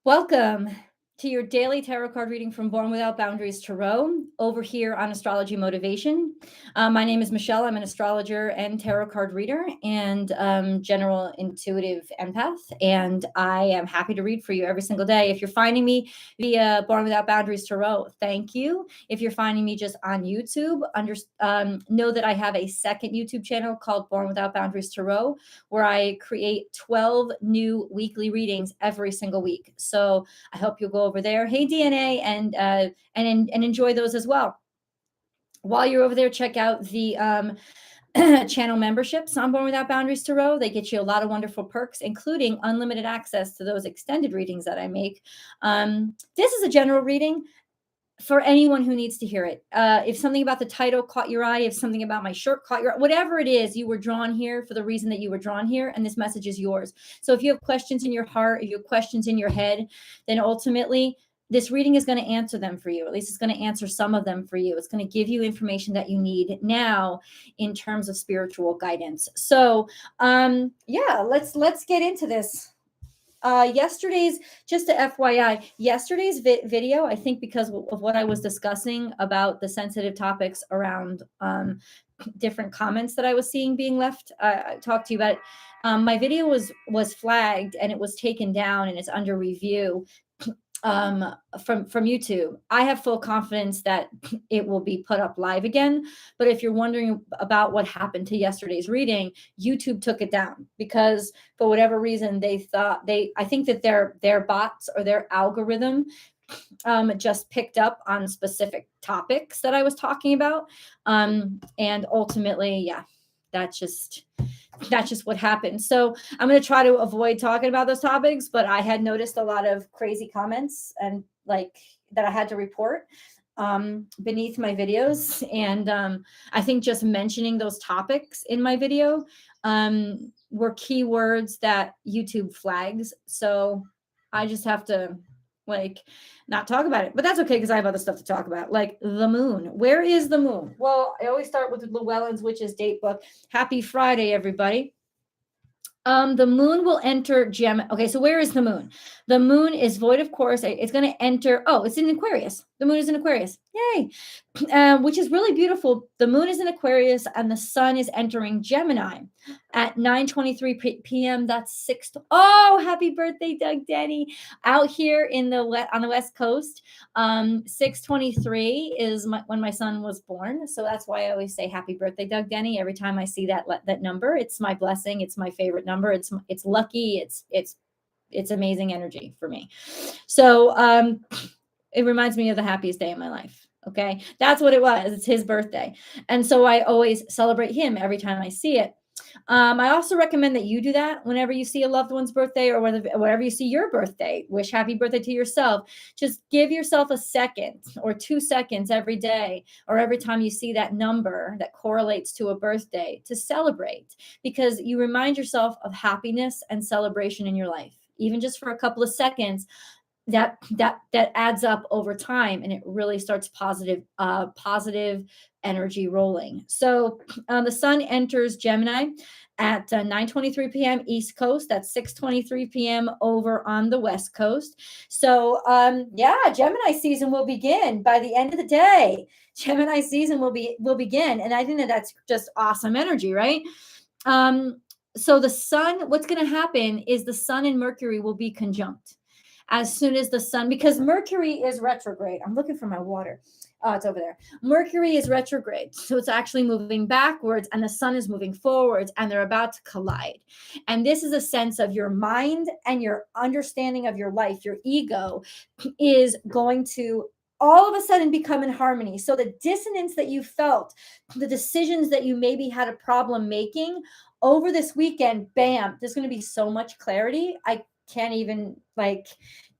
Welcome to your daily tarot card reading from Born Without Boundaries Tarot over here on Astrology Motivation. My name is Michelle. I'm an astrologer and tarot card reader and general intuitive empath. And I am happy to read for you every single day. If you're finding me via Born Without Boundaries Tarot, thank you. If you're finding me just on YouTube, know that I have a second YouTube channel called Born Without Boundaries Tarot, where I create 12 new weekly readings every single week. So I hope you'll go over there. Hey, DNA, and enjoy those as well. While you're over there, check out the channel memberships on Born Without Boundaries Tarot. They get you a lot of wonderful perks, including unlimited access to those extended readings that I make. This is a general reading for anyone who needs to hear it. If something about the title caught your eye, if something about my shirt caught your eye, whatever it is, you were drawn here for the reason that you were drawn here, and this message is yours. So if you have questions in your heart, if you have questions in your head, then ultimately this reading is going to answer them for you. At least it's going to answer some of them for you. It's going to give you information that you need now in terms of spiritual guidance. So yeah, let's get into this. Yesterday's, just a FYI, yesterday's video, I think because of what I was discussing about the sensitive topics around different comments that I was seeing being left, I talked to you about it. My video was flagged and it was taken down and it's under review from YouTube. I have full confidence that it will be put up live again. But if you're wondering about what happened to yesterday's reading, YouTube took it down because for whatever reason I think that their bots or their algorithm just picked up on specific topics that I was talking about. And ultimately, yeah, that's just what happened. So I'm going to try to avoid talking about those topics, but I had noticed a lot of crazy comments and like that I had to report beneath my videos. And I think just mentioning those topics in my video were keywords that YouTube flags. So I just have to not talk about it, but that's okay because I have other stuff to talk about, like the moon. Where is the moon? Well, I always start with the Llewellyn's Witches date book. Happy Friday, everybody. The moon will enter Gemini. Okay, so where is the moon? The moon is void of course. It's going to enter. Oh, it's in Aquarius. The moon is in Aquarius. Yay. Which is really beautiful. The moon is in Aquarius and the sun is entering Gemini at 9:23 p.m. That's 6. Oh, happy birthday, Doug Denny. Out here on the West Coast, 6:23 is when my son was born. So that's why I always say happy birthday, Doug Denny. Every time I see that number, it's my blessing. It's my favorite number. It's lucky. It's amazing energy for me. So it reminds me of the happiest day of my life. Okay, that's what it was. It's his birthday, and so I always celebrate him every time I see it. I also recommend that you do that whenever you see a loved one's birthday or whenever you see your birthday. Wish happy birthday to yourself. Just give yourself a second or 2 seconds every day or every time you see that number that correlates to a birthday to celebrate, because you remind yourself of happiness and celebration in your life, even just for a couple of seconds. That adds up over time and it really starts positive energy rolling. So the sun enters Gemini at 9:23 p.m. East Coast. That's 6:23 p.m. over on the West Coast. So yeah, Gemini season will begin by the end of the day. Gemini season will begin, and I think that's just awesome energy, right? So the sun, what's going to happen is the sun and Mercury will be conjunct as soon as the sun, because Mercury is retrograde. I'm looking for my water. Oh, it's over there. Mercury is retrograde. So it's actually moving backwards and the sun is moving forwards and they're about to collide. And this is a sense of your mind and your understanding of your life. Your ego is going to all of a sudden become in harmony. So the dissonance that you felt, the decisions that you maybe had a problem making over this weekend, bam, there's going to be so much clarity. I can't even I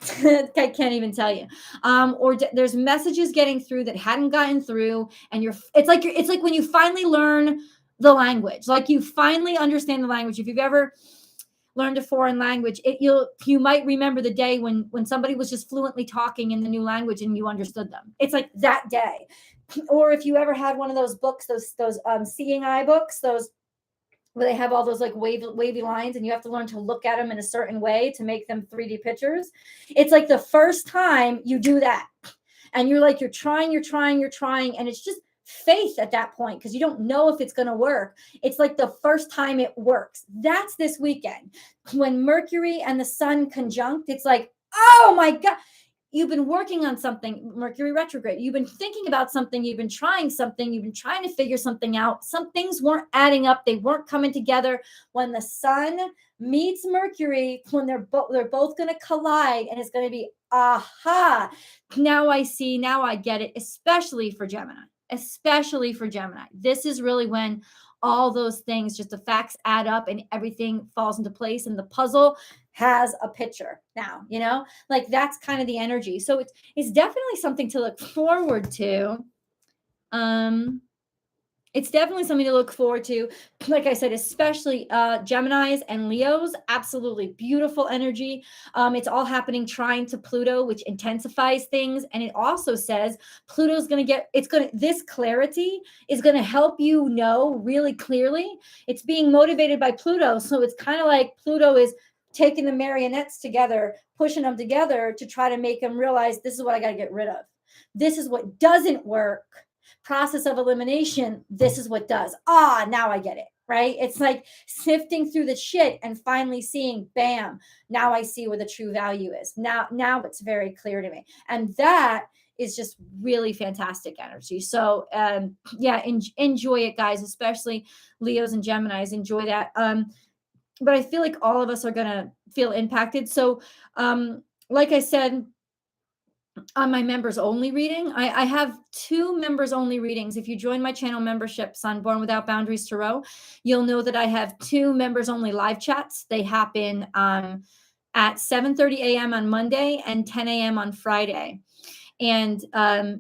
can't even tell you. There's messages getting through that hadn't gotten through, and it's like when you finally learn the language, like you finally understand the language. If you've ever learned a foreign language, you might remember the day when somebody was just fluently talking in the new language and you understood them. It's like that day. Or if you ever had one of those books, those seeing eye books, those where they have all those like wavy lines, and you have to learn to look at them in a certain way to make them 3D pictures. It's like the first time you do that, and you're trying, and it's just faith at that point, because you don't know if it's going to work. It's like the first time it works. That's this weekend. When Mercury and the Sun conjunct, it's like, oh my God, you've been working on something, Mercury retrograde. You've been thinking about something. You've been trying something. You've been trying to figure something out. Some things weren't adding up. They weren't coming together. When the Sun meets Mercury, when they're both going to collide, and it's going to be, aha, now I see, now I get it, especially for Gemini. This is really when all those things, just the facts add up and everything falls into place, and the puzzle has a picture now, like that's kind of the energy. So it's definitely something to look forward to. It's definitely something to look forward to. Like I said, especially Geminis and Leos, absolutely beautiful energy. It's all happening trying to Pluto, which intensifies things. And it also says Pluto's going to this clarity is going to help you know really clearly. It's being motivated by Pluto. So it's kind of like Pluto is taking the marionettes together, pushing them together to try to make them realize, this is what I got to get rid of. This is what doesn't work. Process of elimination, this is what does. Now I get it, right? It's like sifting through the shit and finally seeing, bam, now I see where the true value is. Now it's very clear to me. And that is just really fantastic energy. So enjoy it, guys, especially Leos and Geminis. Enjoy that. But I feel like all of us are going to feel impacted. So like I said, on my members only reading, I have 2 members only readings. If you join my channel memberships on Born Without Boundaries Tarot, you'll know that I have 2 members only live chats. They happen at 7:30 a.m. on Monday and 10 a.m. on Friday. And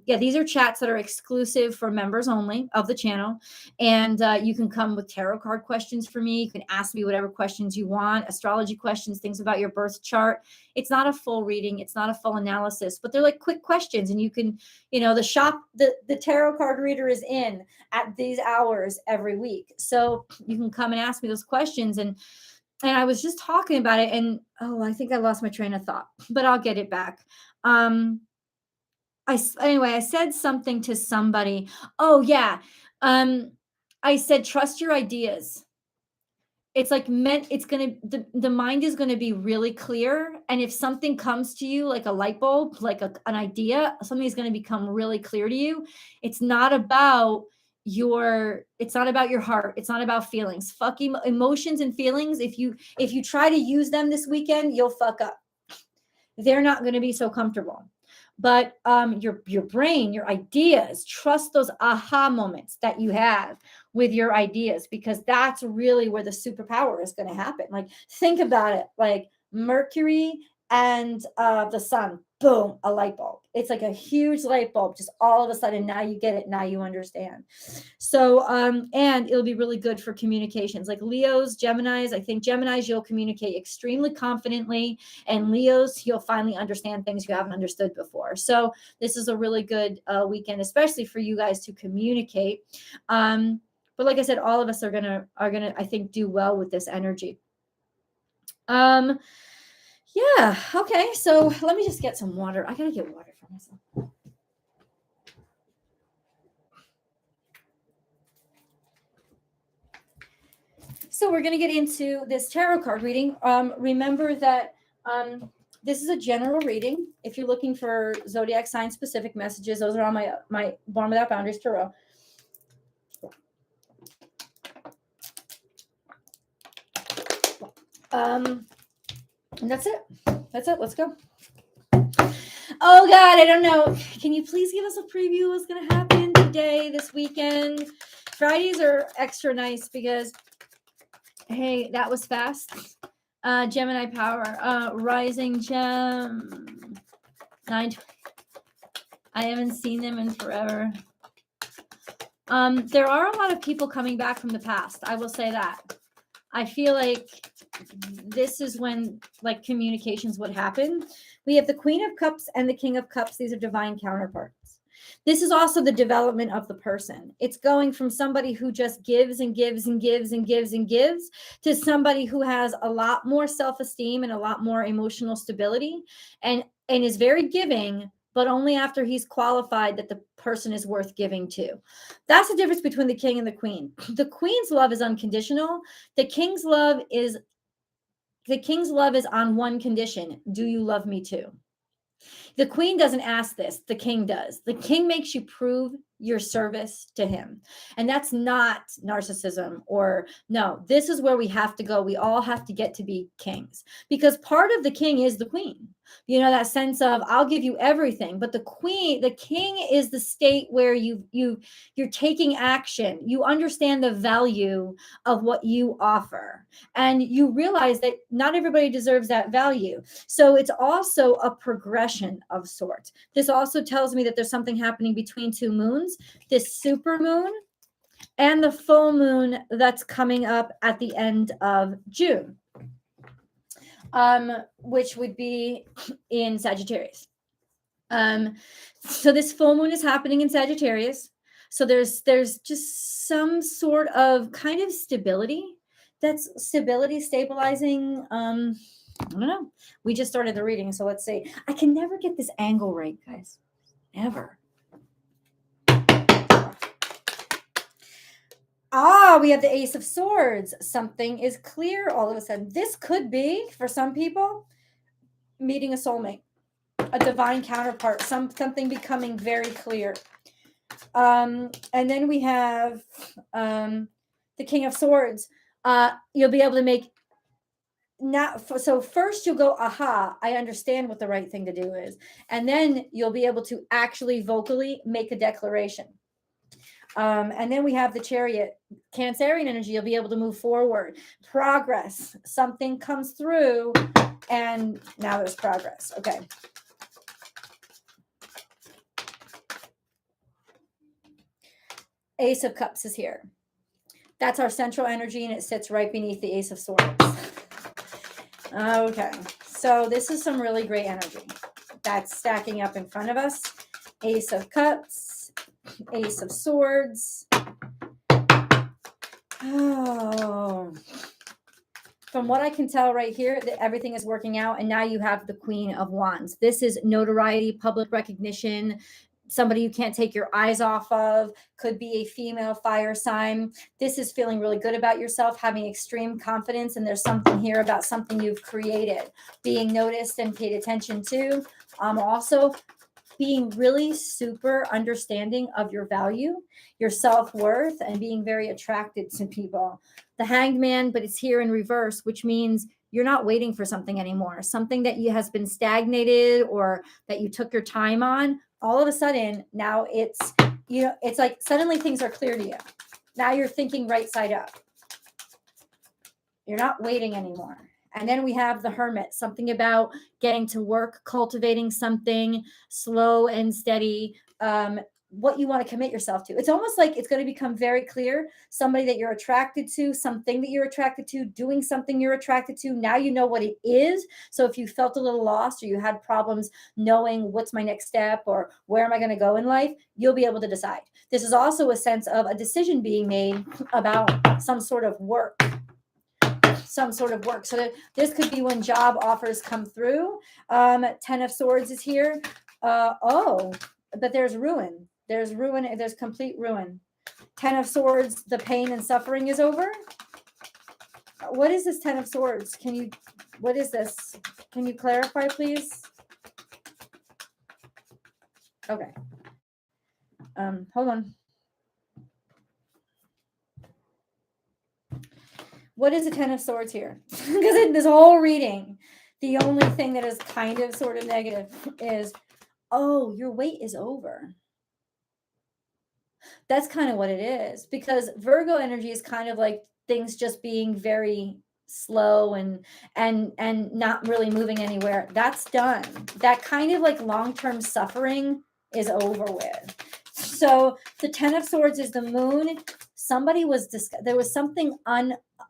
these are chats that are exclusive for members only of the channel. And you can come with tarot card questions for me. You can ask me whatever questions you want, astrology questions, things about your birth chart. It's not a full reading. It's not a full analysis, but they're like quick questions. And you can, the tarot card reader is in at these hours every week. So you can come and ask me those questions. And I was just talking about it, and I think I lost my train of thought, but I'll get it back. I said something to somebody. I said, trust your ideas. It's like the mind is going to be really clear. And if something comes to you like a light bulb, like an idea, something is going to become really clear to you. It's not about your heart. It's not about feelings. Fuck emotions and feelings. If you try to use them this weekend, you'll fuck up. They're not going to be so comfortable. But your brain, your ideas, trust those aha moments that you have with your ideas, because that's really where the superpower is going to happen. Like, think about it, like Mercury and the Sun, boom, a light bulb. It's like a huge light bulb, just all of a sudden, now you get it, now you understand. So and it'll be really good for communications, like Leos, Geminis. I think Geminis, you'll communicate extremely confidently, and Leos, you'll finally understand things you haven't understood before. So this is a really good weekend, especially for you guys to communicate. But like I said, all of us are gonna I think do well with this energy. Yeah. Okay. So let me just get some water. I gotta get water for myself. So we're gonna get into this tarot card reading. Remember that this is a general reading. If you're looking for zodiac sign specific messages, those are on my Born Without Boundaries Tarot. And that's it. Let's go. Oh God, I don't know. Can you please give us a preview of what's going to happen today, this weekend? Fridays are extra nice because, hey, that was fast. Gemini power, rising gem. 9. I haven't seen them in forever. There are a lot of people coming back from the past. I will say that. I feel like this is when like communications would happen. We have the Queen of Cups and the King of Cups. These are divine counterparts. This is also the development of the person. It's going from somebody who just gives and gives and gives and gives and gives to somebody who has a lot more self-esteem and a lot more emotional stability and is very giving, but only after he's qualified that the person is worth giving to. That's the difference between the king and the queen. The queen's love is unconditional. The king's love is on one condition. Do you love me too? The queen doesn't ask this. The king does. The king makes you prove your service to him. And that's not narcissism or no, this is where we have to go. We all have to get to be kings because part of the king is the queen. You know, that sense of I'll give you everything, but the king is the state where you're taking action. You understand the value of what you offer and you realize that not everybody deserves that value. So it's also a progression of sorts. This also tells me that there's something happening between two moons, this super moon and the full moon that's coming up at the end of June, which would be in Sagittarius. So this full moon is happening in Sagittarius. So there's just some sort of kind of stability. That's stabilizing. I don't know. We just started the reading, so let's see. I can never get this angle right, guys. Never. We have the Ace of Swords. Something is clear all of a sudden. This could be, for some people, meeting a soulmate, a divine counterpart, something becoming very clear. And then we have the King of Swords. You'll be able to make so first you'll go, aha, I understand what the right thing to do is. And then you'll be able to actually vocally make a declaration. And then we have the Chariot, Cancerian energy. You'll be able to move forward, progress. Something comes through, and now there's progress. Okay. Ace of Cups is here. That's our central energy, and it sits right beneath the Ace of Swords. Okay, so this is some really great energy that's stacking up in front of us. Ace of Cups, Ace of Swords. Oh, from what I can tell right here, that everything is working out. And now you have the Queen of Wands. This is notoriety, public recognition, somebody you can't take your eyes off of, could be a female fire sign. This is feeling really good about yourself, having extreme confidence. And there's something here about something you've created, being noticed and paid attention to. Also being really super understanding of your value, your self-worth, and being very attracted to people. The Hanged Man, but it's here in reverse, which means you're not waiting for something anymore. Something that you has been stagnated or that you took your time on, all of a sudden, now it's, it's like suddenly things are clear to you. Now you're thinking right side up. You're not waiting anymore. And then we have the Hermit, something about getting to work, cultivating something slow and steady, what you want to commit yourself to. It's almost like it's going to become very clear, somebody that you're attracted to, something that you're attracted to, doing something you're attracted to. Now you know what it is. So if you felt a little lost or you had problems knowing what's my next step or where am I going to go in life, you'll be able to decide. This is also a sense of a decision being made about some sort of work. So this could be when job offers come through. 10 of Swords is here. But there's ruin. There's ruin. There's complete ruin. 10 of Swords, the pain and suffering is over. What is this 10 of Swords? What is this? Can you clarify, please? Okay. Hold on. What is the 10 of Swords here? Because in this whole reading, the only thing that is kind of sort of negative is, your wait is over. That's kind of what it is, because Virgo energy is kind of like things just being very slow and not really moving anywhere. That's done. That kind of like long-term suffering is over with. So the 10 of Swords is the moon. Somebody was there was something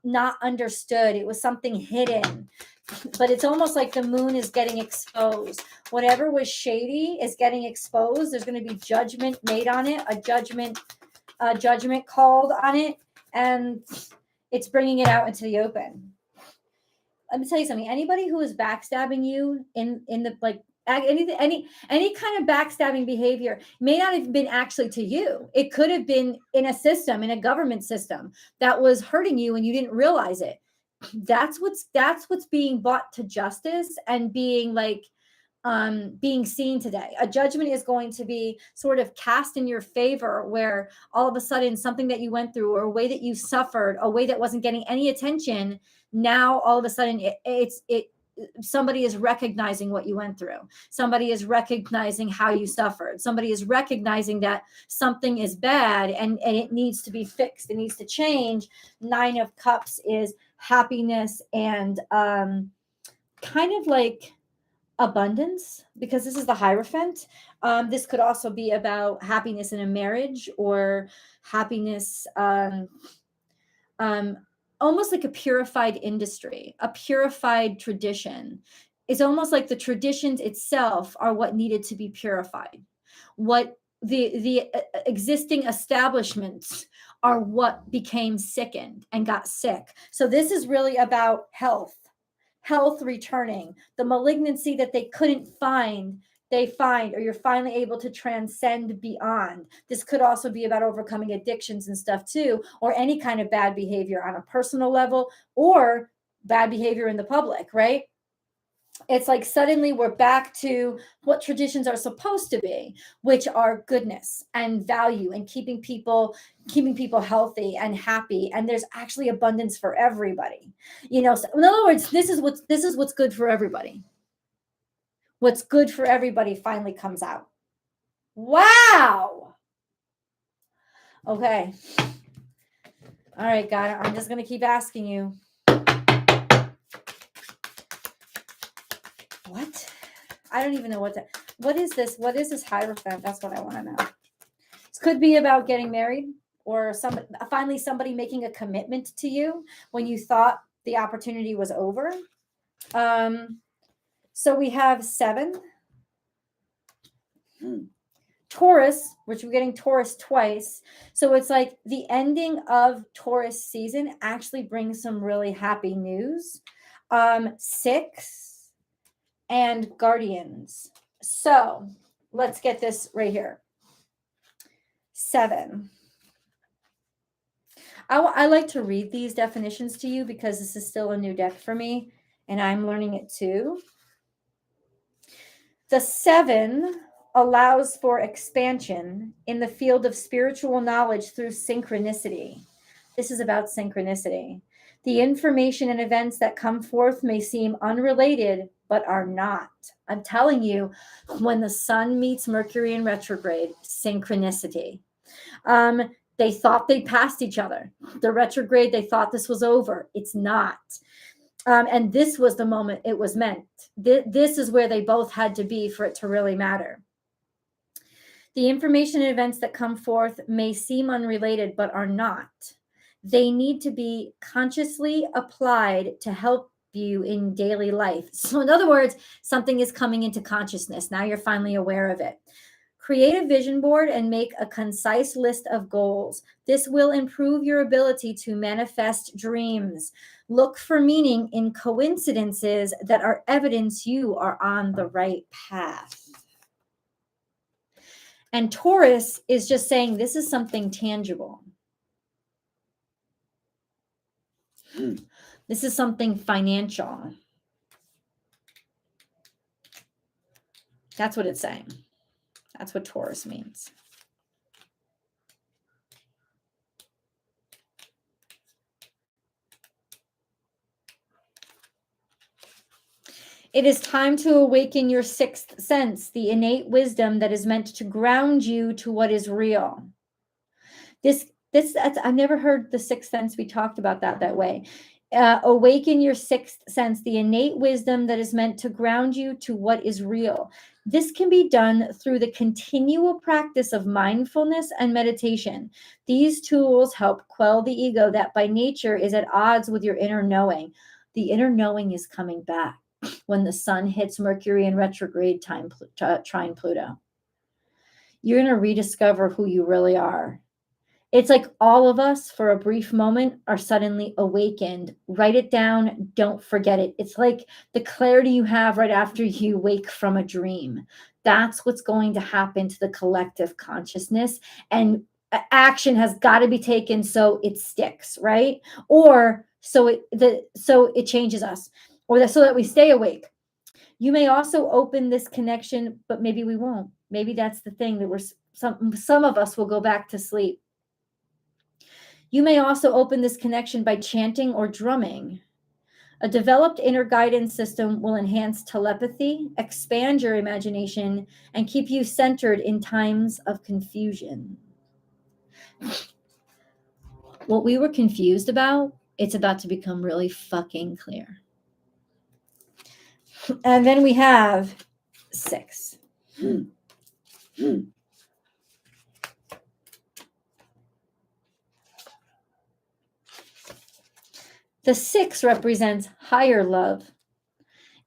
not understood. It was something hidden. but it's almost like the moon is getting exposed. Whatever was shady is getting exposed. There's going to be judgment made on it, a judgment called on it, and it's bringing it out into the open. Let me tell you something. Anybody who is backstabbing you in the like any kind of backstabbing behavior may not have been actually to you. It could have been in a system, in a government system that was hurting you and you didn't realize it. That's what's being brought to justice and being seen today. A judgment is going to be sort of cast in your favor, where all of a sudden something that you went through or a way that you suffered, a way that wasn't getting any attention, now all of a sudden somebody is recognizing what you went through. Somebody is recognizing how you suffered. Somebody is recognizing that something is bad and it needs to be fixed. It needs to change. 9 of Cups is happiness and kind of like abundance, because this is the Hierophant. This could also be about happiness in a marriage or happiness, almost like a purified industry, a purified tradition. It's almost like the traditions itself are what needed to be purified. What the existing establishments are what became sickened and got sick. So this is really about health returning. The malignancy that they couldn't find, they find, or you're finally able to transcend beyond. This could also be about overcoming addictions and stuff too, or any kind of bad behavior on a personal level or bad behavior in the public, right? It's like suddenly we're back to what traditions are supposed to be, which are goodness and value and keeping people healthy and happy. And there's actually abundance for everybody. So in other words, this is what's good for everybody. What's good for everybody finally comes out. Wow. Okay. All right, God, I'm just going to keep asking you. What? I don't even know what is this? What is this Hierophant? That's what I want to know. This could be about getting married or finally somebody making a commitment to you when you thought the opportunity was over. So we have 7. Taurus, which we're getting Taurus twice. So it's like the ending of Taurus season actually brings some really happy news. 6 and Guardians. So let's get this right here. 7. I like to read these definitions to you because this is still a new deck for me and I'm learning it too. The 7 allows for expansion in the field of spiritual knowledge through synchronicity. This is about synchronicity. The information and events that come forth may seem unrelated, but are not. I'm telling you, when the sun meets Mercury in retrograde, synchronicity. They thought they passed each other. The retrograde, they thought this was over. It's not. And this was the moment it was meant. This is where they both had to be for it to really matter. The information and events that come forth may seem unrelated, but are not. They need to be consciously applied to help you in daily life. So in other words, something is coming into consciousness. Now you're finally aware of it. Create a vision board and make a concise list of goals. This will improve your ability to manifest dreams. Look for meaning in coincidences that are evidence you are on the right path. And Taurus is just saying this is something tangible. This is something financial. That's what it's saying. That's what Taurus means. It is time to awaken your 6th sense, the innate wisdom that is meant to ground you to what is real. I've never heard the 6th sense be talked about that way. Awaken your 6th sense, the innate wisdom that is meant to ground you to what is real. This can be done through the continual practice of mindfulness and meditation. These tools help quell the ego that by nature is at odds with your inner knowing. The inner knowing is coming back when the sun hits Mercury in retrograde trine Pluto. You're going to rediscover who you really are. It's like all of us, for a brief moment, are suddenly awakened. Write it down. Don't forget it. It's like the clarity you have right after you wake from a dream. That's what's going to happen to the collective consciousness. And action has got to be taken so it sticks, right? Or so it changes us, or so that we stay awake. You may also open this connection, but maybe we won't. Maybe that's the thing, that some of us will go back to sleep. You may also open this connection by chanting or drumming. A developed inner guidance system will enhance telepathy, expand your imagination, and keep you centered in times of confusion. What we were confused about, it's about to become really fucking clear. And then we have 6. The 6 represents higher love.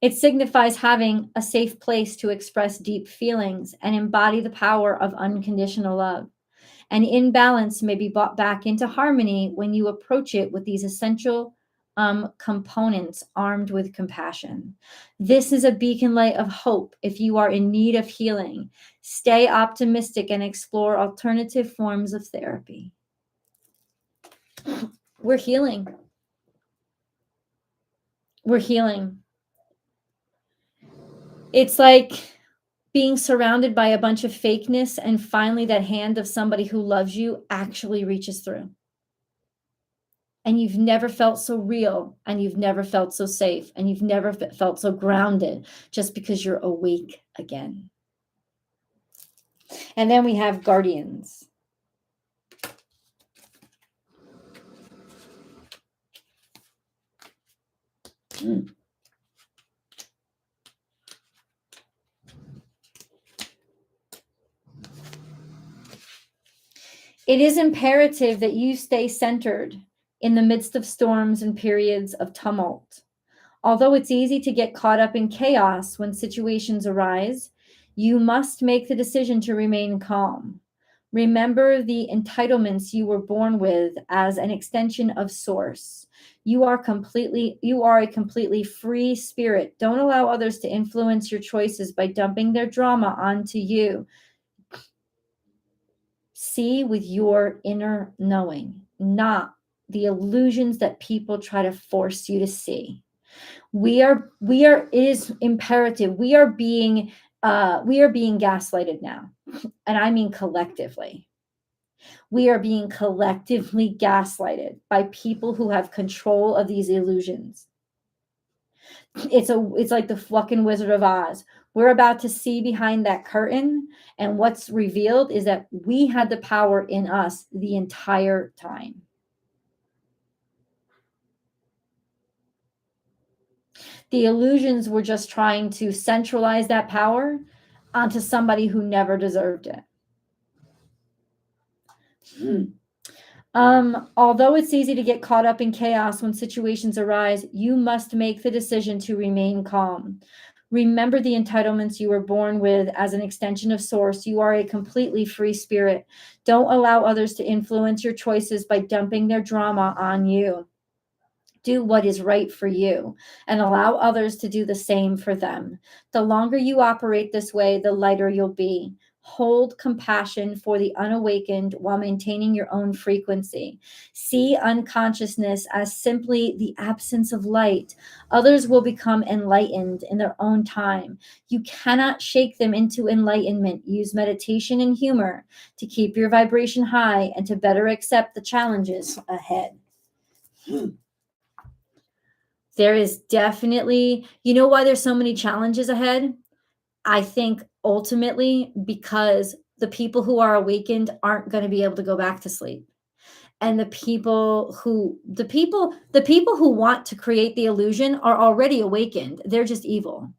It signifies having a safe place to express deep feelings and embody the power of unconditional love. An imbalance may be brought back into harmony when you approach it with these essential components armed with compassion. This is a beacon light of hope if you are in need of healing. Stay optimistic and explore alternative forms of therapy. We're healing. We're healing. It's like being surrounded by a bunch of fakeness, and finally that hand of somebody who loves you actually reaches through. And you've never felt so real, and you've never felt so safe, and you've never felt so grounded, just because you're awake again. And then we have guardians. It is imperative that you stay centered in the midst of storms and periods of tumult. Although it's easy to get caught up in chaos when situations arise, you must make the decision to remain calm. Remember the entitlements you were born with as an extension of source. You are a completely free spirit. Don't allow others to influence your choices by dumping their drama onto you. See with your inner knowing, not the illusions that people try to force you to see. It is imperative. We are being gaslighted now. And I mean collectively. We are being collectively gaslighted by people who have control of these illusions. It's like the fucking Wizard of Oz. We're about to see behind that curtain, and what's revealed is that we had the power in us the entire time. The illusions were just trying to centralize that power onto somebody who never deserved it. Although it's easy to get caught up in chaos when situations arise, you must make the decision to remain calm. Remember the entitlements you were born with as an extension of source. You are a completely free spirit. Don't allow others to influence your choices by dumping their drama on you. Do what is right for you and allow others to do the same for them. The longer you operate this way, the lighter you'll be. Hold compassion for the unawakened while maintaining your own frequency. See unconsciousness as simply the absence of light. Others will become enlightened in their own time. You cannot shake them into enlightenment. Use meditation and humor to keep your vibration high and to better accept the challenges ahead. There is definitely, you know why there's so many challenges ahead? I think ultimately because the people who are awakened aren't going to be able to go back to sleep. And the people who want to create the illusion are already awakened. They're just evil.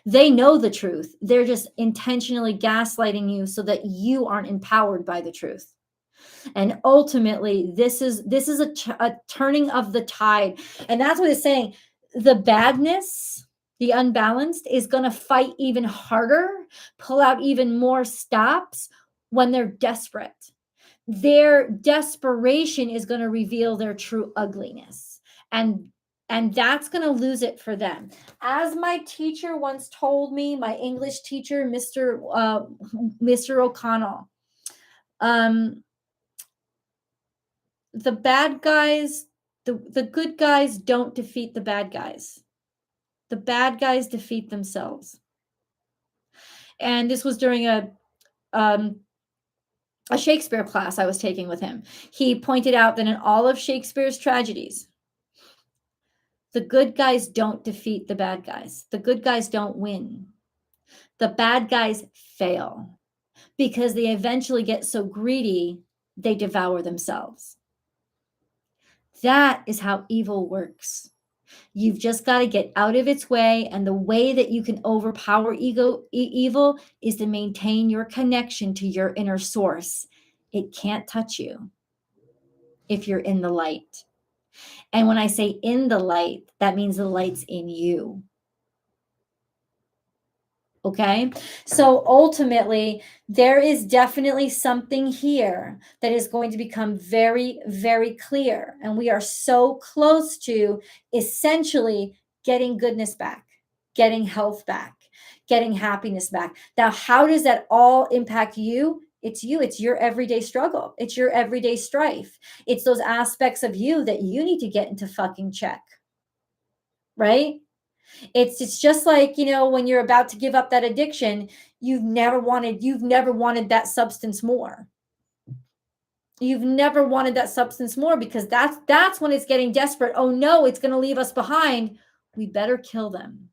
They know the truth. They're just intentionally gaslighting you so that you aren't empowered by the truth. And ultimately, this is a turning of the tide. And that's what it's saying. The badness, the unbalanced, is going to fight even harder, pull out even more stops when they're desperate. Their desperation is going to reveal their true ugliness. And that's going to lose it for them. As my teacher once told me, my English teacher, Mr. O'Connell, the bad guys, the good guys don't defeat the bad guys. The bad guys defeat themselves. And this was during a Shakespeare class I was taking with him. He pointed out that in all of Shakespeare's tragedies, the good guys don't defeat the bad guys. The good guys don't win. The bad guys fail because they eventually get so greedy, they devour themselves. That is how evil works. You've just got to get out of its way. And the way that you can overpower evil is to maintain your connection to your inner source. It can't touch you if you're in the light. And when I say in the light, that means the light's in you. Okay. So ultimately, there is definitely something here that is going to become very, very clear. And we are so close to essentially getting goodness back, getting health back, getting happiness back. Now, how does that all impact you? It's you. It's your everyday struggle. It's your everyday strife. It's those aspects of you that you need to get into fucking check. Right? It's just like, when you're about to give up that addiction, you've never wanted that substance more. You've never wanted that substance more because that's when it's getting desperate. Oh no, it's going to leave us behind. We better kill them.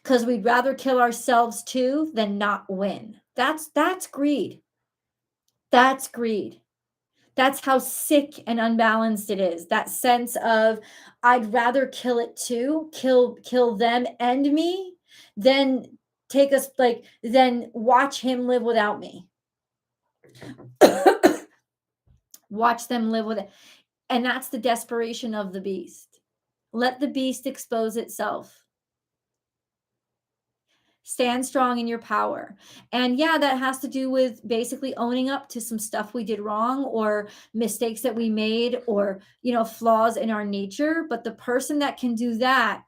Because we'd rather kill ourselves too than not win. That's greed. That's greed. That's how sick and unbalanced it is. That sense of I'd rather kill it too, kill them and me, than then watch him live without me. Watch them live with it. And that's the desperation of the beast. Let the beast expose itself. Stand strong in your power. And yeah, that has to do with basically owning up to some stuff we did wrong or mistakes that we made or, flaws in our nature. But the person that can do that,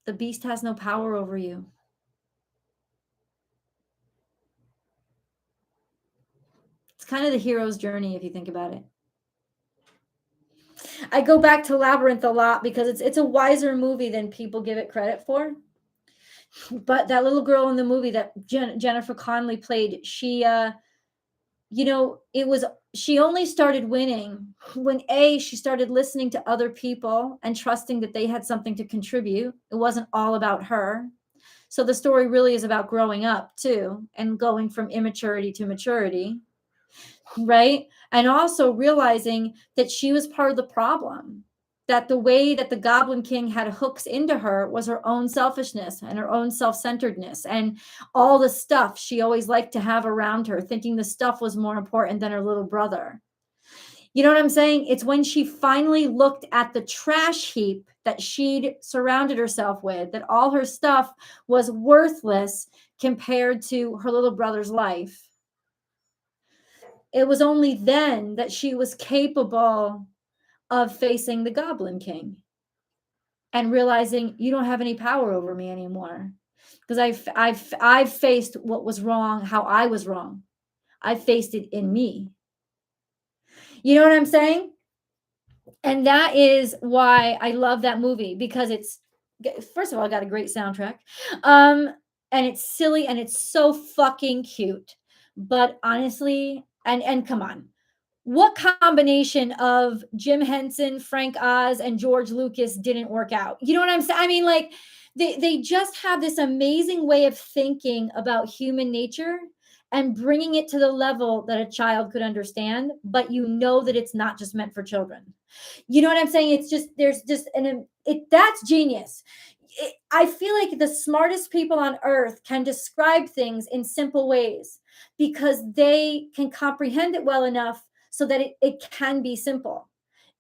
the beast has no power over you. It's kind of the hero's journey if you think about it. I go back to Labyrinth a lot because it's a wiser movie than people give it credit for. But that little girl in the movie that Jennifer Connelly played, she she only started winning when she started listening to other people and trusting that they had something to contribute. It wasn't all about her. So the story really is about growing up too and going from immaturity to maturity. Right. And also realizing that she was part of the problem, that the way that the Goblin King had hooks into her was her own selfishness and her own self-centeredness and all the stuff she always liked to have around her, thinking the stuff was more important than her little brother. You know what I'm saying? It's when she finally looked at the trash heap that she'd surrounded herself with, that all her stuff was worthless compared to her little brother's life. It was only then that she was capable of facing the Goblin King and realizing you don't have any power over me anymore because I've faced what was wrong, how I was wrong. I faced it in me. You know what I'm saying? And that is why I love that movie, because it's, first of all, got a great soundtrack. And it's silly and it's so fucking cute. But honestly, and come on, what combination of Jim Henson, Frank Oz, and George Lucas didn't work out? You know what I'm saying? I mean, like, they just have this amazing way of thinking about human nature and bringing it to the level that a child could understand, but that it's not just meant for children. You know what I'm saying? It's just, there's just that's genius. I feel like the smartest people on earth can describe things in simple ways because they can comprehend it well enough so that it can be simple.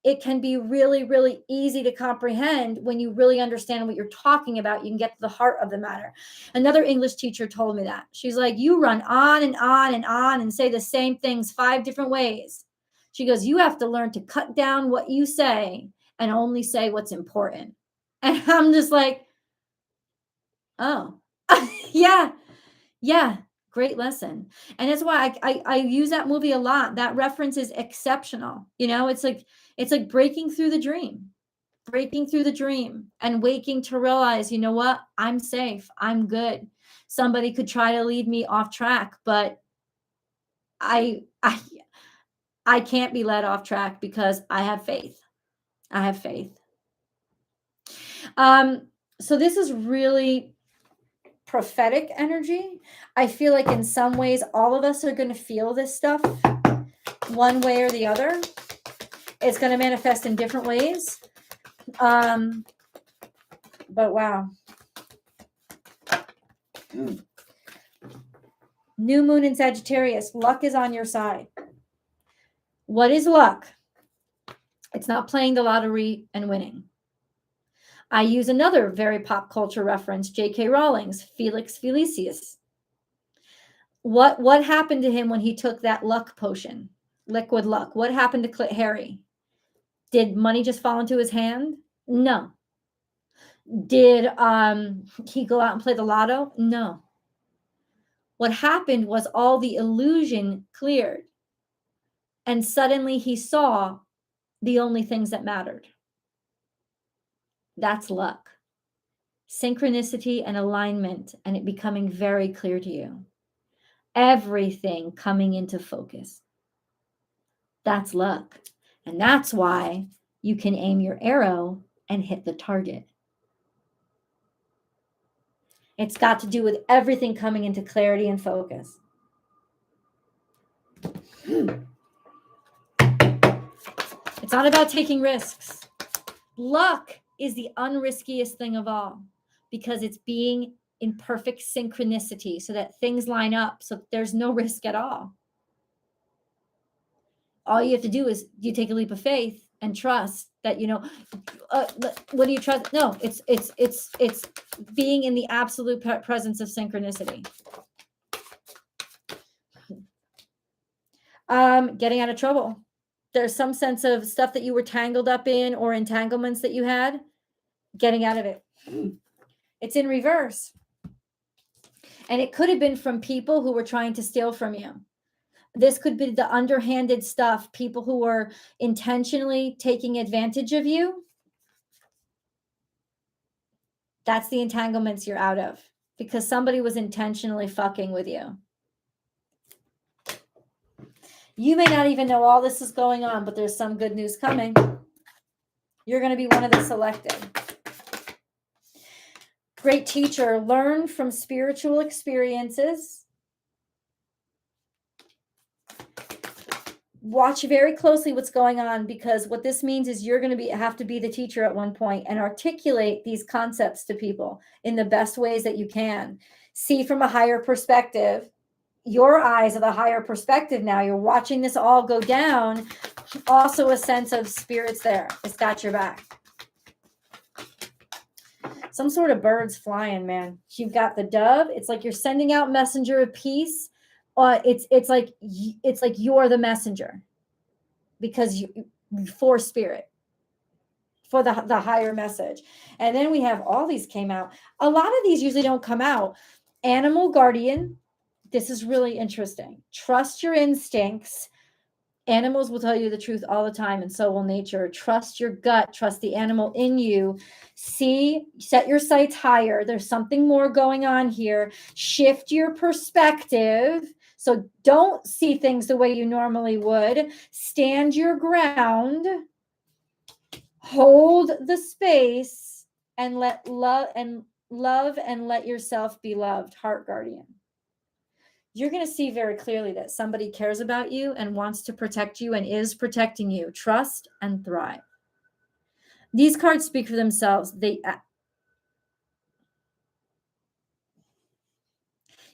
It can be really, really easy to comprehend when you really understand what you're talking about. You can get to the heart of the matter. Another English teacher told me that. She's like, you run on and on and on and say the same things 5 different ways. She goes, you have to learn to cut down what you say and only say what's important. And I'm just like, oh, yeah, yeah, great lesson. And that's why I use that movie a lot. That reference is exceptional. It's like breaking through the dream and waking to realize, you know what? I'm safe. I'm good. Somebody could try to lead me off track, but I can't be led off track because I have faith. So this is really prophetic energy. I feel like in some ways, all of us are going to feel this stuff one way or the other. It's going to manifest in different ways. But wow. New moon in Sagittarius. Luck is on your side. What is luck? It's not playing the lottery and winning. I use another very pop culture reference, J.K. Rowling's Felix Felicis. What happened to him when he took that luck potion, liquid luck? What happened to Harry? Did money just fall into his hand? No. Did he go out and play the lotto? No. What happened was all the illusion cleared, and suddenly he saw the only things that mattered. That's luck. Synchronicity and alignment, and it becoming very clear to you. Everything coming into focus. That's luck. And that's why you can aim your arrow and hit the target. It's got to do with everything coming into clarity and focus. It's not about taking risks. Luck is the unriskiest thing of all because it's being in perfect synchronicity so that things line up, so there's no risk at all. All you have to do is you take a leap of faith and trust that, what do you trust? No, it's being in the absolute presence of synchronicity. Getting out of trouble. There's some sense of stuff that you were tangled up in or entanglements that you had, getting out of it. It's in reverse. And it could have been from people who were trying to steal from you. This could be the underhanded stuff, people who were intentionally taking advantage of you. That's the entanglements you're out of because somebody was intentionally fucking with you. You may not even know all this is going on, but there's some good news coming. You're going to be one of the selected. Great teacher, learn from spiritual experiences. Watch very closely what's going on, because what this means is you're going to have to be the teacher at one point and articulate these concepts to people in the best ways that you can. See from a higher perspective. Your eyes are the higher perspective now. You're watching this all go down. Also a sense of spirits there. It's got your back. Some sort of birds flying, man. You've got the dove. It's like you're sending out messenger of peace. It's like you're the messenger because you for spirit, for the higher message. And then we have all these came out. A lot of these usually don't come out. Animal guardian. This is really interesting. Trust your instincts. Animals will tell you the truth all the time, and so will nature. Trust your gut. Trust the animal in you. Set your sights higher. There's something more going on here. Shift your perspective. So don't see things the way you normally would. Stand your ground. Hold the space and love and let yourself be loved. Heart guardian. You're going to see very clearly that somebody cares about you and wants to protect you and is protecting you. Trust and thrive. These cards speak for themselves.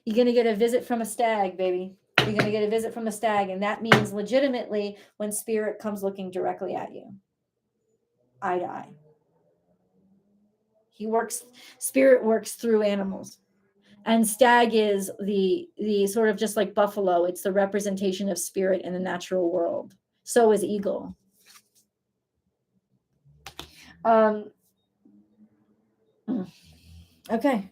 You're going to get a visit from a stag, baby. You're going to get a visit from a stag. And that means legitimately when spirit comes looking directly at you, eye to eye. Spirit works through animals. And stag is the sort of just like buffalo. It's the representation of spirit in the natural world. So is eagle. Okay.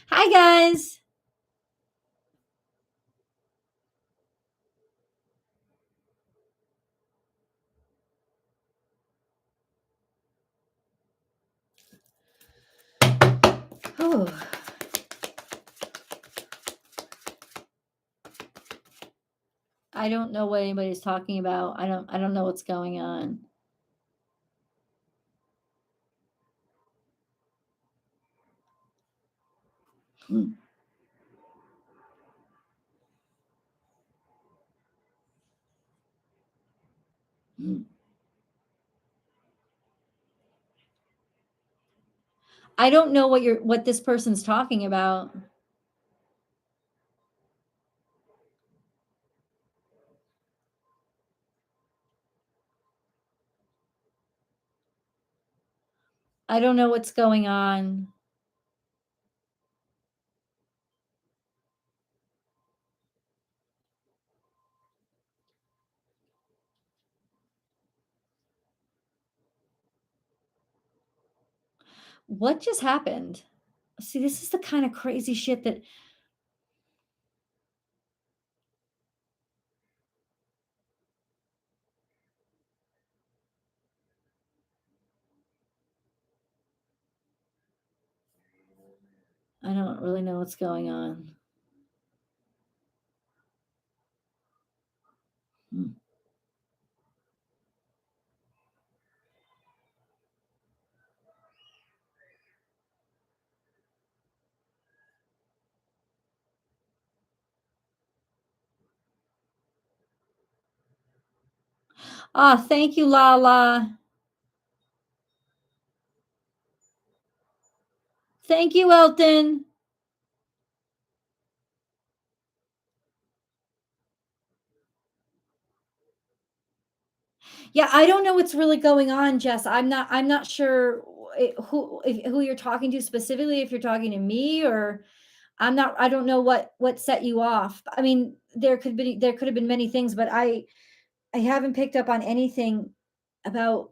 Hi, guys. Oh. I don't know what anybody's talking about. I don't know what's going on. I don't know what this person's talking about. I don't know what's going on. What just happened? See, this is the kind of crazy shit that I don't really know what's going on. Ah, thank you, Lala. Thank you, Elton. Yeah, I don't know what's really going on, Jess. I'm not sure who you're talking to specifically, if you're talking to me or I don't know what set you off. I mean, there could have been many things, but I haven't picked up on anything about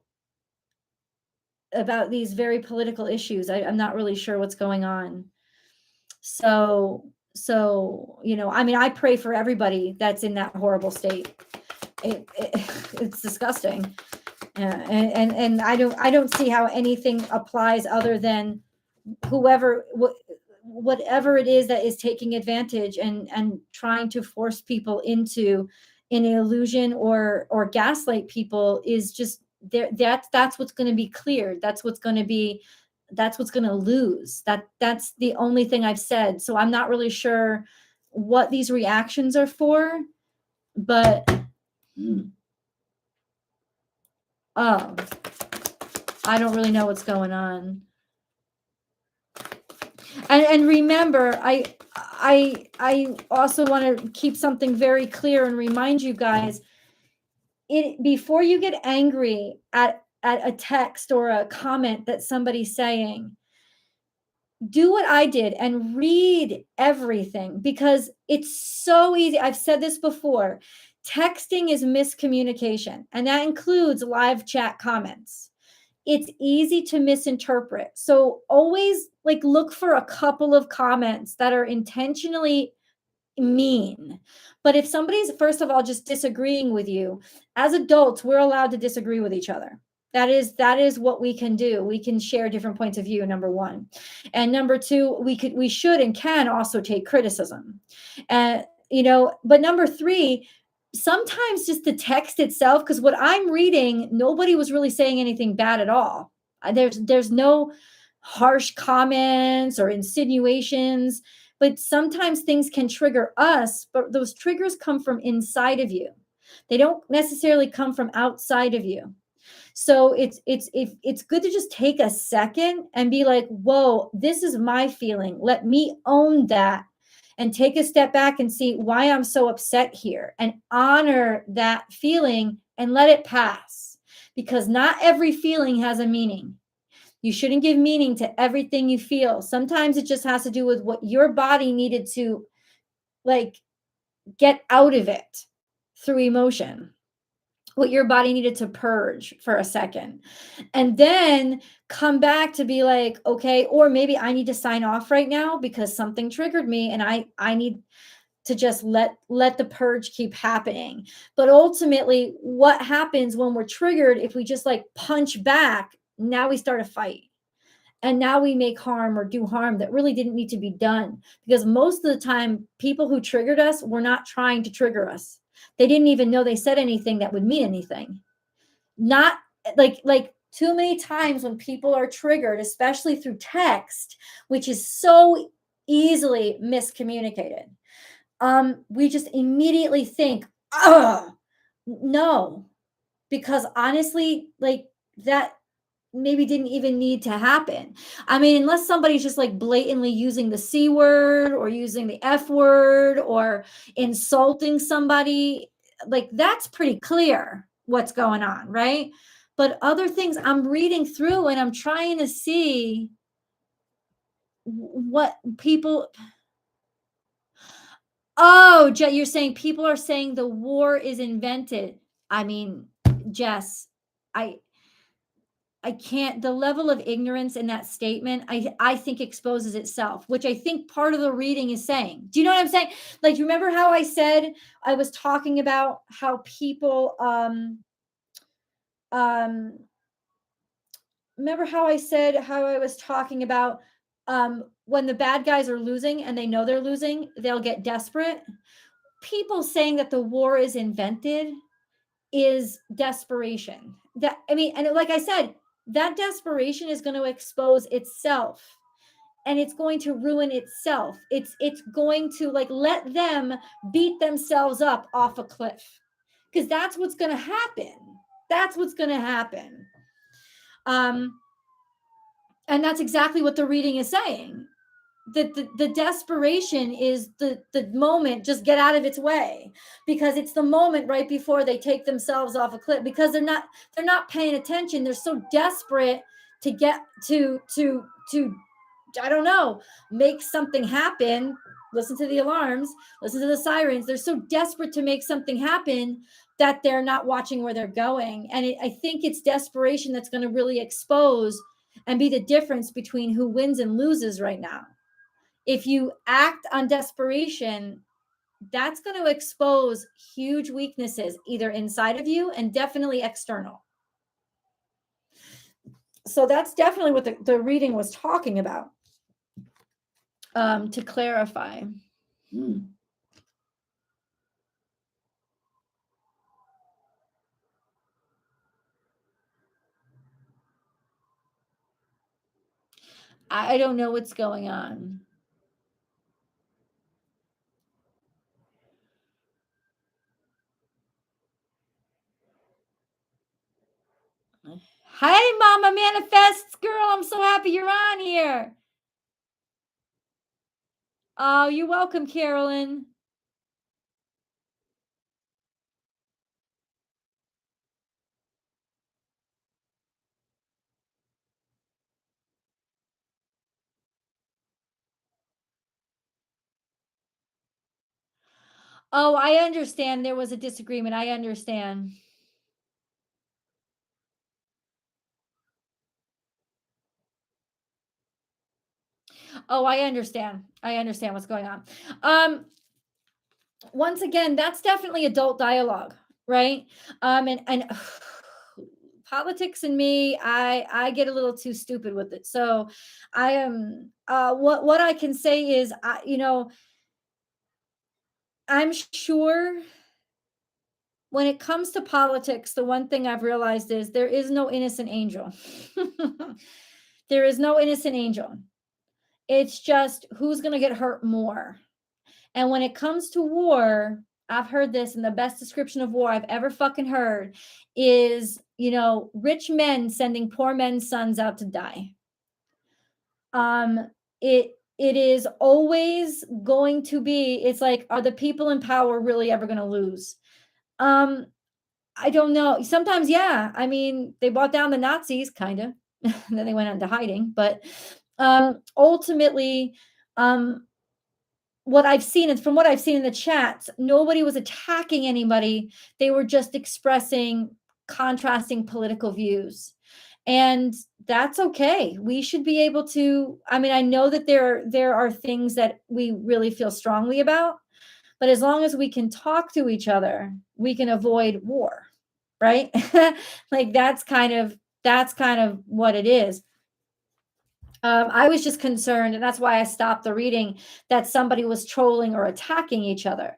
these very political issues. I'm not really sure what's going on. So, I mean, I pray for everybody that's in that horrible state. It's disgusting. And I don't see how anything applies other than whatever it is that is taking advantage and trying to force people into an illusion or gaslight people is just there. That's what's going to be cleared. That's what's going to lose. That's the only thing I've said. So I'm not really sure what these reactions are for, but oh, I don't really know what's going on. And remember, I also want to keep something very clear and remind you guys, before you get angry at a text or a comment that somebody's saying, do what I did and read everything, because it's so easy. I've said this before. Texting is miscommunication, and that includes live chat comments. It's easy to misinterpret. So always look for a couple of comments that are intentionally mean. But if somebody's, first of all, just disagreeing with you, as adults, we're allowed to disagree with each other. That is what we can do. We can share different points of view, number one. And number two, we should and can also take criticism. And but number three, sometimes just the text itself, because what I'm reading, nobody was really saying anything bad at all. There's no harsh comments or insinuations, but sometimes things can trigger us, but those triggers come from inside of you. They don't necessarily come from outside of you. So it's good to just take a second and be like, whoa, this is my feeling. Let me own that and take a step back and see why I'm so upset here and honor that feeling and let it pass, because not every feeling has a meaning. You shouldn't give meaning to everything you feel. Sometimes it just has to do with what your body needed to like get out of it through emotion, what your body needed to purge for a second, and then come back to be like, okay, or maybe I need to sign off right now because something triggered me and I need to just let the purge keep happening. But ultimately, what happens when we're triggered, if we just like punch back, now we start a fight. And now we make harm or do harm that really didn't need to be done. Because most of the time, people who triggered us were not trying to trigger us. They didn't even know they said anything that would mean anything. Not like too many times when people are triggered, especially through text, which is so easily miscommunicated. We just immediately think, oh, no, because honestly, like that maybe didn't even need to happen. I mean, unless somebody's just like blatantly using the C word or using the F word or insulting somebody, like that's pretty clear what's going on, right? But other things I'm reading through and I'm trying to see what people. Oh, you're saying people are saying the war is invented. I mean, Jess, I I can't, the level of ignorance in that statement, I think exposes itself, which I think part of the reading is saying. Do you know what I'm saying? Like, you remember how I said I was talking about how people um remember how I said how I was talking about when the bad guys are losing and they know they're losing, they'll get desperate. People saying that the war is invented is desperation. That, I mean, and like I said, that desperation is going to expose itself and it's going to ruin itself. It's going to like let them beat themselves up off a cliff, because that's what's going to happen. That's what's going to happen. Um and that's exactly what the reading is saying. The desperation is the moment, just get out of its way, because it's the moment right before they take themselves off a cliff, because they're not paying attention. They're so desperate to get to I don't know, make something happen. Listen to the alarms, listen to the sirens. They're so desperate to make something happen that they're not watching where they're going. And I think it's desperation that's going to really expose and be the difference between who wins and loses right now. If you act on desperation, that's going to expose huge weaknesses, either inside of you and definitely external. So that's definitely what the reading was talking about. To clarify. I don't know what's going on. Hey, Mama Manifests girl, I'm so happy you're on here. Oh, you're welcome, Carolyn. Oh, I understand there was a disagreement. I understand. Oh, I understand. I understand what's going on. Once again, that's definitely adult dialogue, right? And politics and me, I get a little too stupid with it. So I am what I can say is, I'm sure when it comes to politics, the one thing I've realized is there is no innocent angel. There is no innocent angel. It's just who's going to get hurt more. And when it comes to war, I've heard this, and the best description of war I've ever fucking heard is, rich men sending poor men's sons out to die. It is always going to be, it's like, are the people in power really ever going to lose? Um, I don't know. Sometimes, yeah. I mean, they brought down the Nazis, kind of. And then they went into hiding. But ultimately, um, what I've seen, and from what I've seen in the chats, nobody was attacking anybody. They were just expressing contrasting political views. And that's okay. We should be able to, I mean, I know that there are things that we really feel strongly about, but as long as we can talk to each other, we can avoid war, right? Like that's kind of what it is. I was just concerned, and that's why I stopped the reading, that somebody was trolling or attacking each other.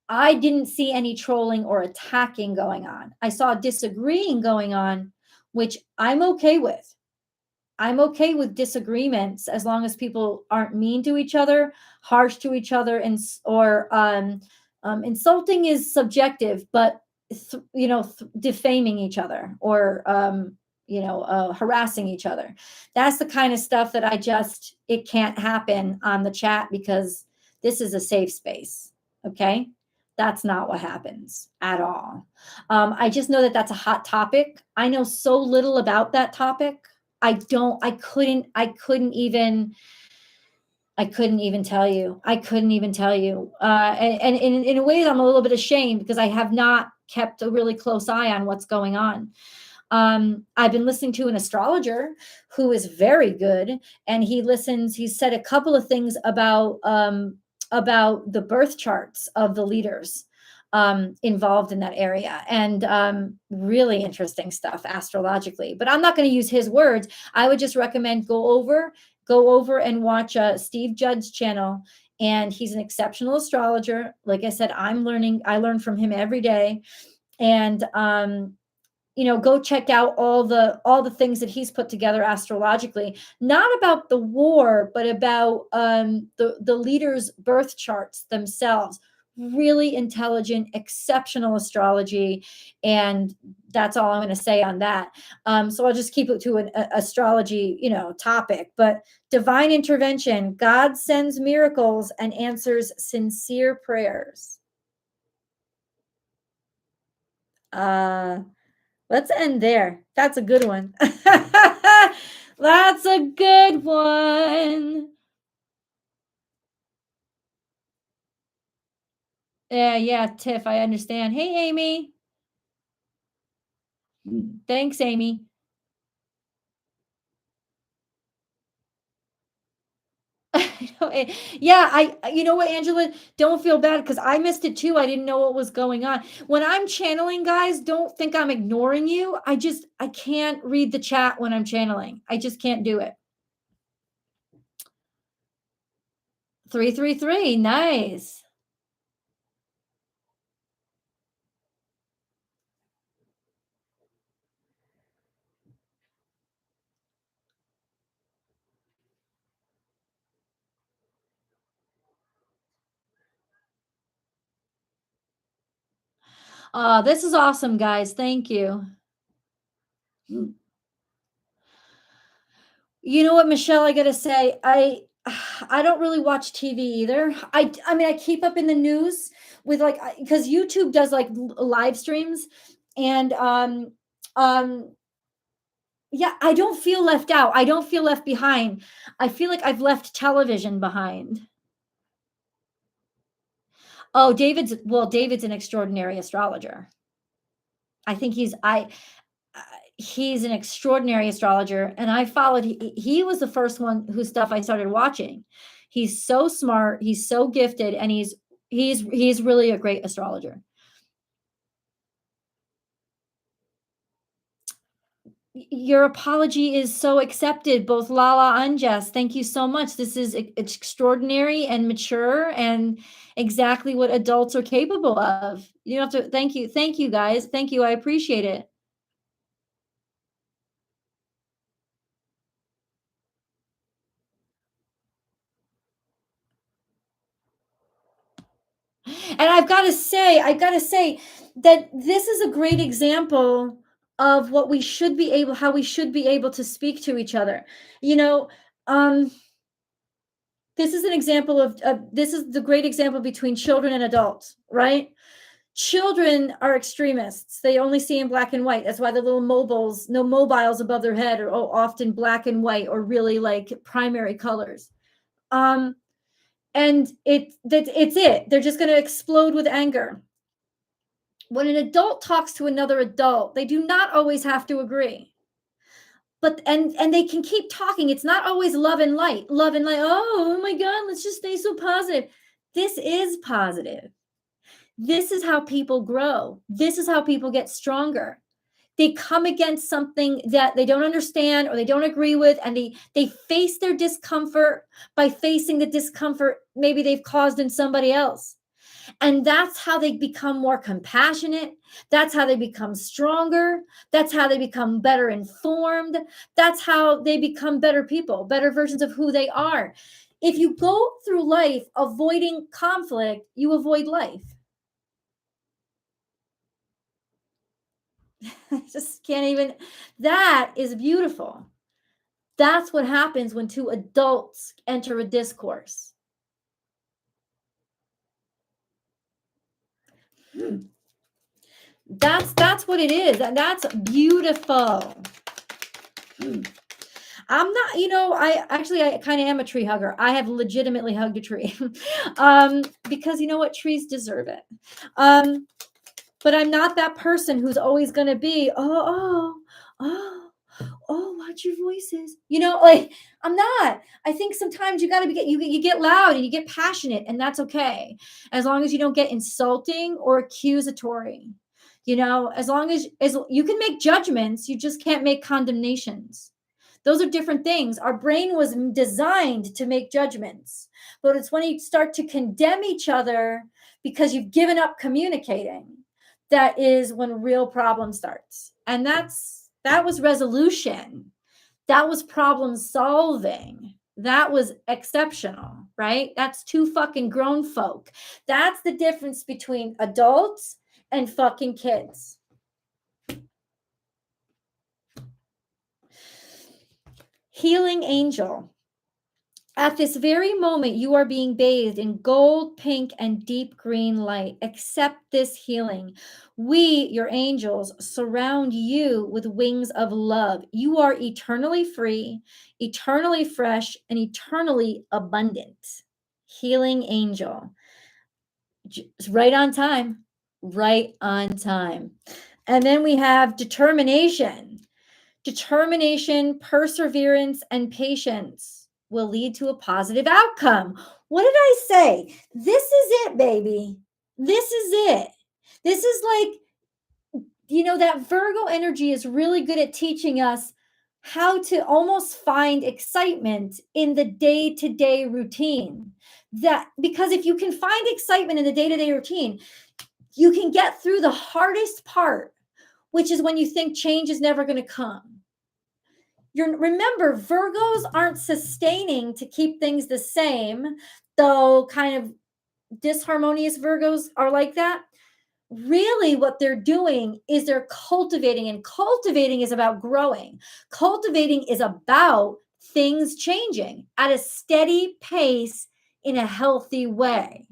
I didn't see any trolling or attacking going on. I saw disagreeing going on, which I'm okay with. I'm okay with disagreements as long as people aren't mean to each other, harsh to each other, and or insulting is subjective, but defaming each other, or harassing each other. That's the kind of stuff that it can't happen on the chat, because this is a safe space. Okay. That's not what happens at all. I just know that that's a hot topic. I know so little about that topic. I couldn't even tell you. I couldn't even tell you. And in a way, I'm a little bit ashamed, because I have not kept a really close eye on what's going on. I've been listening to an astrologer who is very good, and he said a couple of things about the birth charts of the leaders involved in that area, and really interesting stuff astrologically. But I'm not going to use his words. I would just recommend go over and watch Steve Judd's channel, and he's an exceptional astrologer. Like I said, I learn from him every day, and go check out all the things that he's put together astrologically, not about the war, but about the leaders' birth charts themselves. Really intelligent, exceptional astrology, and that's all I'm going to say on that. So I'll just keep it to an astrology, topic. But divine intervention, God sends miracles and answers sincere prayers. Let's end there. That's a good one. That's a good one. Yeah, Tiff, I understand. Hey, Amy. Thanks, Amy. Yeah, you know what, Angela? Don't feel bad, because I missed it too. I didn't know what was going on. When I'm channeling, guys, don't think I'm ignoring you. I can't read the chat when I'm channeling. I just can't do it. 333, nice. This is awesome, guys. Thank you. You know what, Michelle, I gotta say, I don't really watch TV either. I mean, I keep up in the news with, like, because YouTube does like live streams, and yeah, I don't feel left out. I don't feel left behind. I feel like I've left television behind. Oh, David's an extraordinary astrologer. I think he's an extraordinary astrologer, and I followed. He was the first one whose stuff I started watching. He's so smart, he's so gifted, and he's really a great astrologer. Your apology is so accepted, both Lala and Jess. Thank you so much. This is extraordinary and mature, and exactly what adults are capable of. You don't have to. Thank you, guys. Thank you. I appreciate it. And I've got to say that this is a great example of what we should be able, how we should be able to speak to each other. You know, this is an example of this is the great example between children and adults, right? Children are extremists. They only see in black and white. That's why the little mobiles above their head are often black and white or really like primary colors. And it's it. They're just going to explode with anger. When an adult talks to another adult, they do not always have to agree. But and they can keep talking. It's not always love and light. Oh my God, let's just stay so positive. This is positive. This is how people grow. This is how people get stronger. They come against something that they don't understand or they don't agree with, and they face their discomfort by facing the discomfort maybe they've caused in somebody else. And that's how they become more compassionate. That's how they become stronger. That's how they become better informed. That's how they become better people, better versions of who they are. If you go through life avoiding conflict, you avoid life. I just can't even. That is beautiful. That's what happens when two adults enter a discourse. That's what it is. And that's beautiful. I'm not, I kind of am a tree hugger. I have legitimately hugged a tree. Because you know what? Trees deserve it. But I'm not that person who's always going to be, watch your voices. Like I'm not. I think sometimes you got to you get loud and you get passionate, and that's okay. As long as you don't get insulting or accusatory. As long as you can make judgments, you just can't make condemnations. Those are different things. Our brain was designed to make judgments, but it's when you start to condemn each other because you've given up communicating, that is when real problem starts. And that was resolution. That was problem solving. That was exceptional, right? That's two fucking grown folk. That's the difference between adults and fucking kids. Healing angel. At this very moment, you are being bathed in gold, pink, and deep green light. Accept this healing. We, your angels, surround you with wings of love. You are eternally free, eternally fresh, and eternally abundant. Healing angel. Right on time. Right on time. And then we have determination. Determination, perseverance, and patience will lead to a positive outcome. What did I say? This is it, baby. This is it. This is like, that Virgo energy is really good at teaching us how to almost find excitement in the day-to-day routine. Because if you can find excitement in the day-to-day routine, you can get through the hardest part, which is when you think change is never going to come. Remember, Virgos aren't sustaining to keep things the same, though kind of disharmonious Virgos are like that. Really, what they're doing is they're cultivating, and cultivating is about growing. Cultivating is about things changing at a steady pace in a healthy way.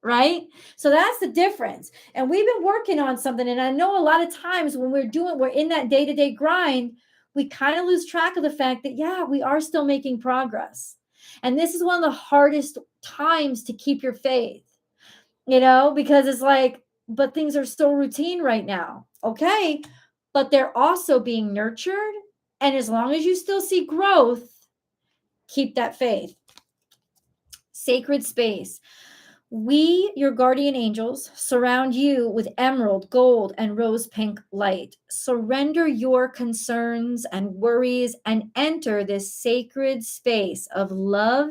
Right? So that's the difference. And we've been working on something. And I know a lot of times when we're in that day-to-day grind, we kind of lose track of the fact that, yeah, we are still making progress. And this is one of the hardest times to keep your faith, because it's like, but things are still routine right now. Okay. But they're also being nurtured. And as long as you still see growth, keep that faith. Sacred space. We, your guardian angels, surround you with emerald, gold, and rose pink light. Surrender your concerns and worries and enter this sacred space of love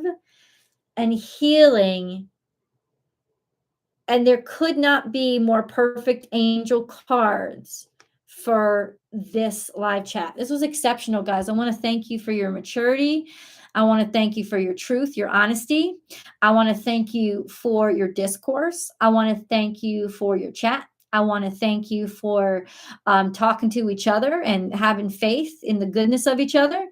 and healing. And there could not be more perfect angel cards for this live chat. This was exceptional, guys. I want to thank you for your maturity. I want to thank you for your truth, your honesty. I want to thank you for your discourse. I want to thank you for your chat. I want to thank you for talking to each other and having faith in the goodness of each other.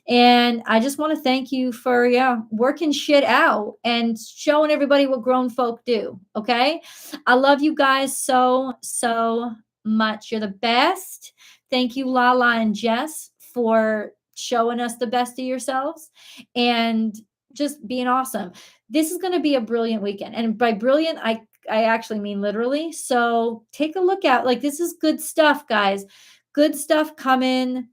And I just want to thank you for, working shit out and showing everybody what grown folk do. Okay. I love you guys so, so much. You're the best. Thank you, Lala and Jess, for showing us the best of yourselves and just being awesome. This is going to be a brilliant weekend. And by brilliant, I actually mean literally. So take a look out. Like, this is good stuff, guys. Good stuff coming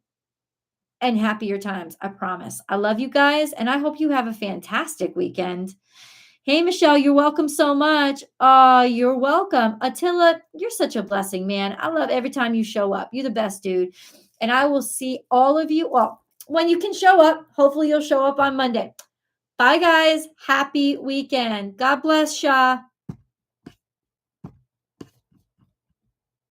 and happier times. I promise. I love you guys. And I hope you have a fantastic weekend. Hey, Michelle, you're welcome so much. You're welcome. Attila, you're such a blessing, man. I love every time you show up. You're the best, dude. And I will see all of you. Well, when you can show up, hopefully you'll show up on Monday. Bye, guys. Happy weekend. God bless, Shah.